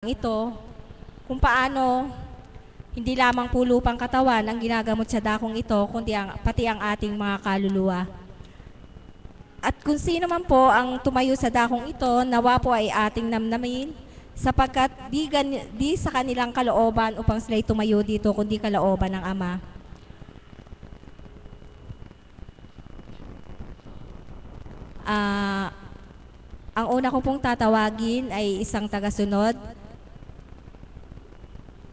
Ito kung paano hindi lamang po lupang katawan ang ginagamot sa dakong ito, kundi pati ang ating mga kaluluwa. At kung sino man po ang tumayo sa dakong ito, nawa po ay ating namnamin, sapagkat di sa kanilang kalooban upang sila'y tumayo dito, kundi kalooban ng Ama. Ang una ko pong tatawagin ay isang tagasunod.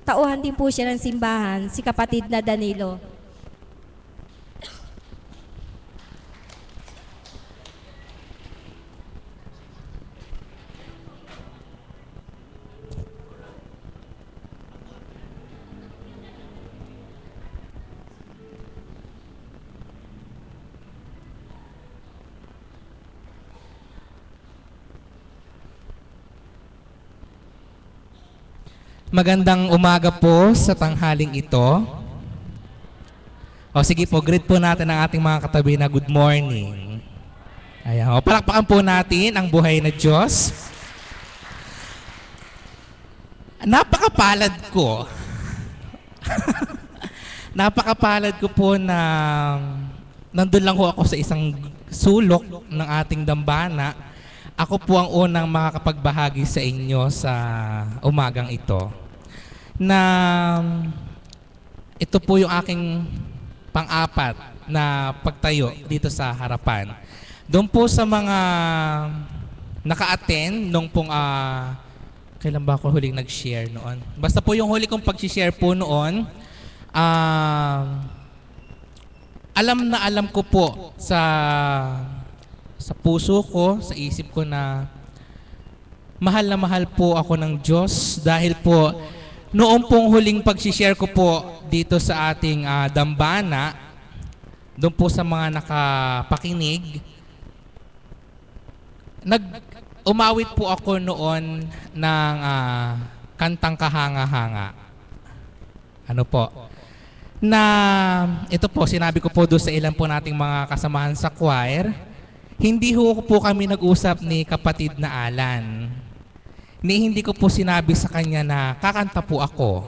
Tauhan din po siya ng simbahan, si kapatid na Danilo. Magandang umaga po sa tanghaling ito. O sige po, greet po natin ang ating mga katabi na good morning. Ayan, palakpakan po natin ang buhay na Diyos. Napakapalad ko. Napakapalad ko po na nandun lang ho ako sa isang sulok ng ating dambana. Ako po ang unang makakapagbahagi sa inyo sa umagang ito. Na ito po yung aking pang-apat na pagtayo dito sa harapan. Doon po sa mga naka-attend nung pong kailan ba ako huling nag-share noon? Basta po yung huli kong pag-share po noon, alam na alam ko po sa puso ko, sa isip ko na mahal po ako ng Diyos dahil po noong pong huling pag-share ko po dito sa ating dambana, doon po sa mga nakapakinig, umawit po ako noon ng kantang kahanga-hanga. Ano po? Na ito po, sinabi ko po doon sa ilan po nating mga kasamahan sa choir, hindi po kami nag-usap ni kapatid na Alan. Hindi ko po sinabi sa kanya na kakanta po ako.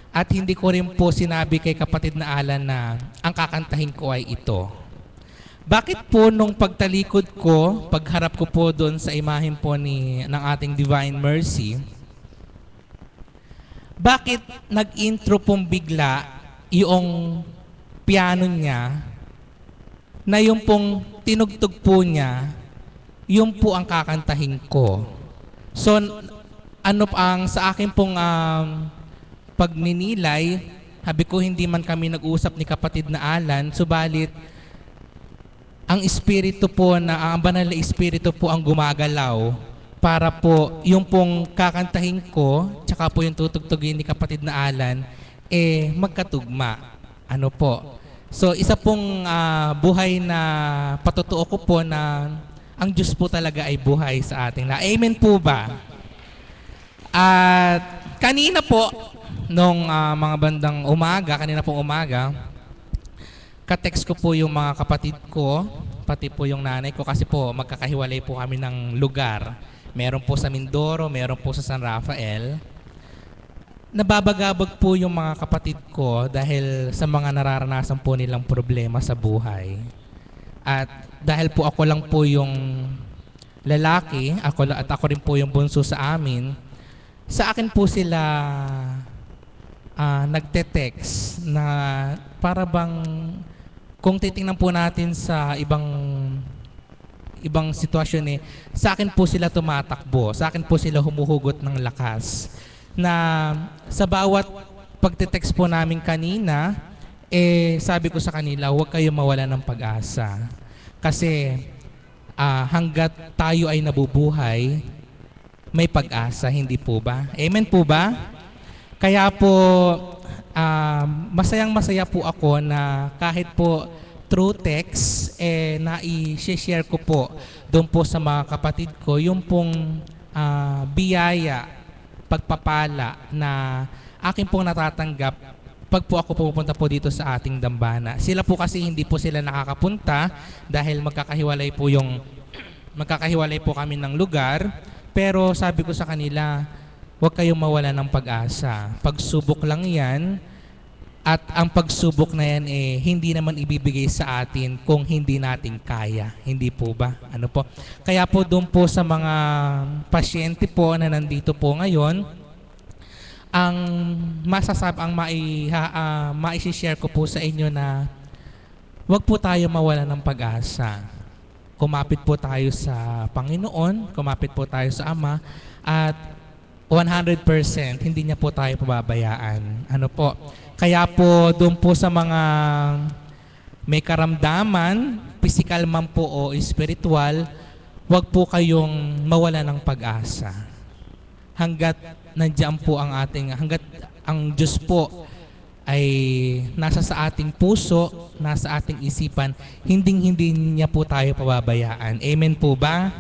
At hindi ko rin po sinabi kay kapatid na Alan na ang kakantahin ko ay ito. Bakit po nung pagtalikod ko, pagharap ko po doon sa imahen po ng ating Divine Mercy, bakit nag-intro pong bigla yung piano niya na yung pong tinugtog po niya, yung po ang kakantahin ko. So, ano ang sa akin pong pagninilay, sabi ko hindi man kami nag-usap ni kapatid na Alan, subalit ang espiritu po ang banal na espiritu po ang gumagalaw para po yung pong kakantahin ko, tsaka po yung tutugtugin ni kapatid na Alan, magkatugma. Ano po? So, isa pong buhay na patutuo ko po na ang Diyos po talaga ay buhay sa ating lahat. Amen po ba? At kanina po, nung mga bandang umaga, ka-text ko po yung mga kapatid ko, pati po yung nanay ko, kasi po magkakahiwalay po kami ng lugar. Meron po sa Mindoro, meron po sa San Rafael. Nababagabag po yung mga kapatid ko dahil sa mga nararanasan po nilang problema sa buhay. At dahil po ako lang po yung lalaki, ako rin po yung bunso sa amin, sa akin po sila nagte-text na para bang kung titingnan po natin sa ibang sitwasyon sa akin po sila tumatakbo, sa akin po sila humuhugot ng lakas. Na sa bawat pagte-text po namin kanina, sabi ko sa kanila, huwag kayo mawala ng pag-asa. Kasi hanggat tayo ay nabubuhay, may pag-asa, hindi po ba? Amen po ba? Kaya po, masayang-masaya po ako na kahit po through text, na-i-share ko po doon po sa mga kapatid ko, yung pong biyaya, pagpapala na akin pong natatanggap pag po ako pupunta po dito sa ating dambana. Sila po kasi hindi po sila nakakapunta dahil magkakahiwalay po kami ng lugar. Pero sabi ko sa kanila, huwag kayong mawala ng pag-asa. Pagsubok lang yan, at ang pagsubok na yan hindi naman ibibigay sa atin kung hindi natin kaya. Hindi po ba? Ano po? Kaya po doon po sa mga pasyente po na nandito po ngayon, ang maisishare ko po sa inyo na huwag po tayo mawala ng pag-asa. Kumapit po tayo sa Panginoon, kumapit po tayo sa Ama, at 100% hindi niya po tayo pababayaan. Ano po? Kaya po doon po sa mga may karamdaman, physical man po o spiritual, huwag po kayong mawala ng pag-asa. Hanggat nandiyan po hanggat ang Diyos po ay nasa sa ating puso, nasa ating isipan, hindi niya po tayo pababayaan. Amen po ba?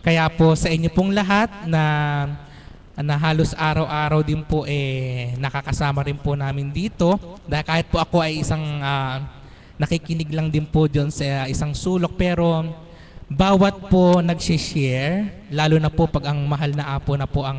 Kaya po sa inyo pong lahat na halos araw-araw din po nakakasama rin po namin dito, dahil kahit po ako ay isang nakikinig lang din po dyan sa isang sulok, pero bawat po nag-share, lalo na po pag ang mahal na apo na po ang